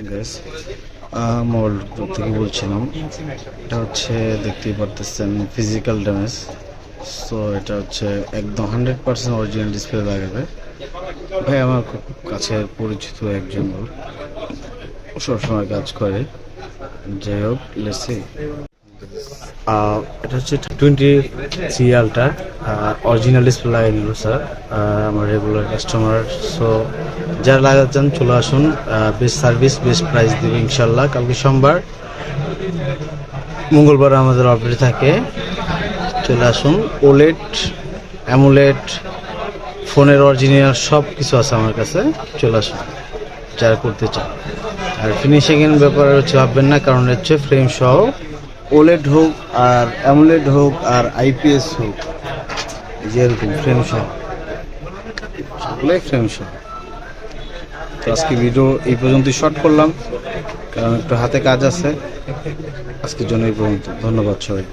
Guys, mobile থেকে বলছিলাম। এটা হচ্ছে দেখতেই পারতেছেন ফিজিক্যাল ড্যামেজ। সো এটা হচ্ছে একদম 100% অরিজিনাল ডিসপ্লে লাগাবে। ভাই আমার খুব কাছে পরিচিত একজন লোক, সবসময় কাজ করে। যাই হোক, লেটস এটা হচ্ছে 23 আলট্রা অরিজিনাল ডিসপ্লে লাগিয়ে নিল স্যার, আমার রেগুলার কাস্টমার। সো যারা লাগাতে চান চলে আসুন, বেস্ট সার্ভিস বেস্ট প্রাইস দেবে ইনশাল্লাহ। কালকে সোমবার, মঙ্গলবার আমাদের অফিস থাকে। চলে আসুন। ওলেট, অ্যামুলেট, ফোনের অরিজিনাল সব কিছু আছে আমার কাছে। চলে আসুন যারা করতে চান। আর ফিনিশিংয়ের ব্যাপারে হচ্ছে ভাববেন না, কারণ হচ্ছে ফ্রেম সহ ওলেড হোক আর অ্যামুলেট হোক আর আইপিএস হোক, যেরকম ফ্রেম সহ সকলে ফ্রেম সহ। তো আজকে ভিডিও এই পর্যন্তই শর্ট করলাম, কারণ একটু হাতে কাজ আছে। আজকের জন্য এই পর্যন্ত। ধন্যবাদ সবাই।